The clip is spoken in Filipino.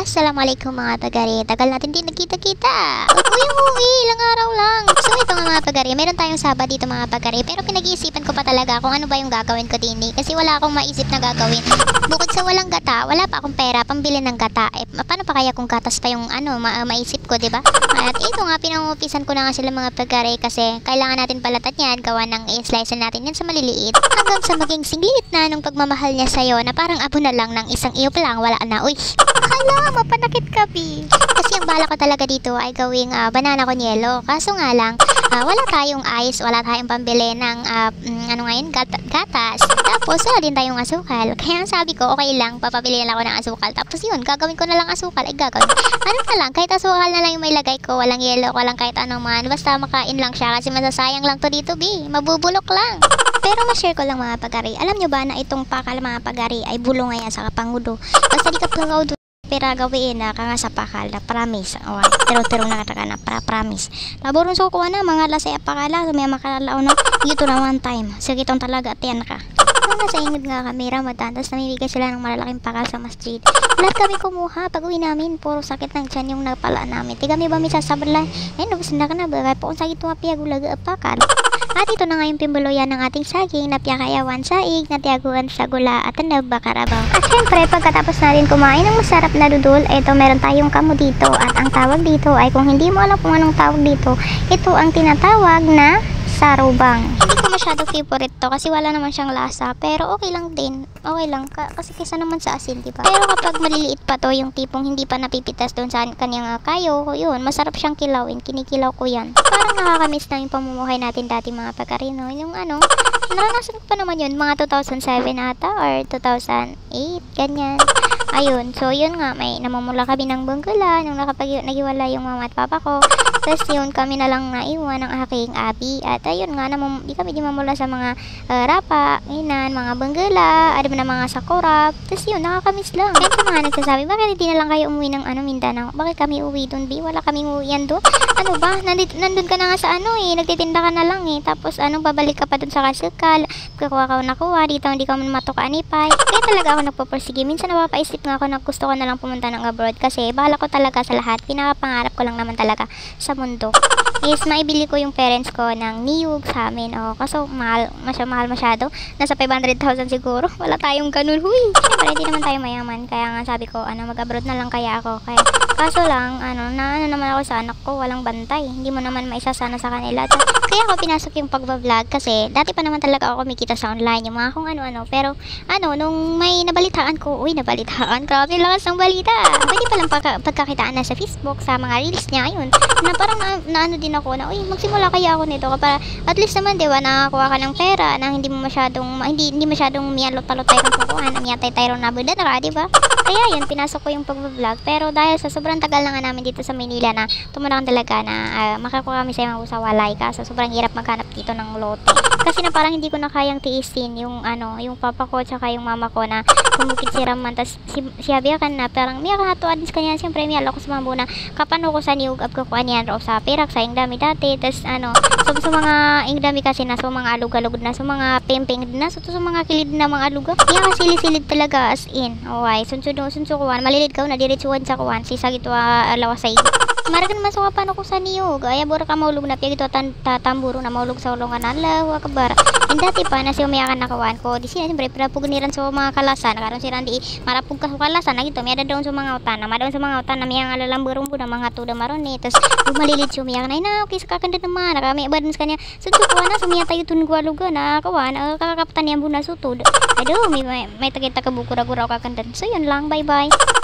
Assalamualaikum mga pagari. Tagal natin din nagkita-kita. Uwi, ilang araw lang. So ito nga mga pagari, meron tayong Sabado dito mga pagari. Pero pinag-iisipan ko pa talaga kung ano ba yung gagawin ko din eh. Kasi wala akong maisip na gagawin. Bukod sa walang gata, wala pa akong pera pambili ng gata. Eh, paano pa kaya kung gatas pa yung maisip ko, diba? At ito nga, pinangupisan ko na nga sila mga pagari kasi kailangan natin balatan yan, gawa ng i-slice natin yan sa maliliit. Hanggang sa maging singlit na nung pagmamahal niya sa'yo na parang abo na lang ng isang iyo pa lang, wala na. Uy, hala, mapanakit ka, Bi. Kasi ang bala ko talaga dito ay gawing banana con yelo. Kaso nga lang, wala tayong ice, wala tayong pambili ng gatas. Tapos wala din tayong asukal. Kaya sabi ko, okay lang, papabili na lang ako ng asukal. Tapos yun, gagawin ko na lang asukal. Ay gagawin. Ano na lang, kahit asukal na lang yung may lagay ko. Walang yelo, walang kahit ano man. Basta makain lang siya kasi masasayang lang to dito, Bi. Mabubulok lang. Pero ma-share ko lang mga pagari. Alam nyo ba na itong pakal mga pagari ay bulong ngayon sa kapangudo? Basta di ka pagawdo pera gawin na kanga sa pakal na promise. O, tero-tero na kata na para promise. Laborong so kuha na mga lasay apakala. May makalalaw na. Ito na one time. Sige itong talaga at yan ka. Kung nasa ingid nga kami Ramadan, tapos namimigay sila ng malalaking pakal sa masjid. Lahat kami kumuha. Pag uwi namin, puro sakit ng tiyan yung napala namin. Di kami ba may sasabalay? Eh, nubos na ka na ba? Pa kung sakit mo piyagulaga pakal. At ito na nga yung pimbuluyan ng ating saging na piyakayawan saig na tiyaguan sa gula at nabakarabaw. At syempre, pagkatapos na rin kumain ng masarap na dudol, ito meron tayong kamu dito. At ang tawag dito ay kung hindi mo alam kung anong tawag dito, ito ang tinatawag na sarubang. Hindi ko masyado favorite to kasi wala naman siyang lasa. Pero okay lang din. Okay lang. Kasi kesa naman sa asin, diba? Pero kapag maliliit pa to, yung tipong hindi pa napipitas doon sa kanyang kayo, yun, masarap siyang kilawin. Kinikilaw ko yan. Parang nakakamiss na yung pamumuhay natin dati mga pagkarino. Yung naranasan ko pa naman yun, mga 2007 ata or 2008, ganyan. Ayun, so yun nga, may namumula kami ng bunggala nung nagiwala yung mama at papa ko. Tapos yun, kami na lang naiwan ng aking abi. At ayun nga, di kami di mamula sa mga rapa, inan, mga bunggala, ada na mga sakura. Tapos yun, nakakamiss lang. Kaya sa mga nagsasabi, bakit hindi na lang kayo umuwi ng Mindanao? Bakit kami uwi doon, Bi? Wala kaming uwian doon? Ano ba? Nandun ka na nga sa nagtitinda ka na lang eh. Tapos babalik ka pa doon sa Kasukal. Kukuha ka nakuha, dito hindi ka man matukaanipay. Kaya talaga ako nagpupursige. Minsan napapaisip nga ako na gusto ko na lang pumunta ng abroad kasi bahala ko talaga sa lahat. Pinakapangarap ko lang naman talaga sa mundo is maibili ko yung parents ko ng niyog sa amin. Kaso mahal masyado. Nasa 500,000 siguro. Wala tayong ganun. Huy! Siyempre, hindi naman tayo mayaman. Kaya nga sabi ko, mag-abroad na lang kaya ako. Kaso lang, naman ako sa anak ko, walang bantay. Hindi mo naman maisasana sa kanila. Kaya ako pinasok yung pagbablog kasi dati pa naman talaga ako kumikita sa online. Yung mga kung ano-ano. Pero, nung may nabalitaan ko, grabe lakas ng balita. Pwede palang pagkakitaan na sa Facebook, sa mga reels niya, ayun. Na parang din ako na, magsimula kaya ako nito. Para at least naman, diba, nakakuha ka ng pera na hindi masyadong miyalot-talot tayo kung kukuhan. Miyatay tayo na buda na ka, diba? Kaya yun, pinasok ko yung pagbablog. Pero dahil sa sobrang tagal na nga namin dito sa Manila na tumunakan talaga na makakuha kami sa mga usawalay ka. So, sobrang hirap maghanap dito ng lote. Kasi na parang hindi ko na kayang tiisin yung papa ko tsaka yung mama ko na kumukit si Raman. Tas si Abia kan na parang miya kahatuan dis kanya siyempre miya ako sa mamuna kapano ko sa niug ab ko niyan ro sa perak sa ingdami dati. Tas so sa mga ingdami kasi na so mga alug-alug na so mga pempeng na so sa mga kilid na mga aluga. Miya ka silid talaga as in. Okay, sunod kuan malilid ka na diretsuhan sa kuan si sagito lawasay. Maragan man so kapano ko sa niyog. Ay bora ka maulog na piya gito tamburo na maulog sa ulongan ala kabar. Dati pa na siya umiyakan na kawan ko. Di siya siyempre pinapugniran sa mga kalasan. Karon siya di marapug ka sa kalasan na gito. Miya daw sa mga utan. Madaw sa mga utan na miya ngalalamburong na mga tuda maron ni. Tapos bumalilid siya umiyakan na okay sa kakanda naman. Nakami badens kanya. So kuan na sumiya tayo tungualuga na kawan. Kakakapitan niya buna sutod. Ay do may tagita ka bukura-gura kakanda. So yun lang. Bye-bye.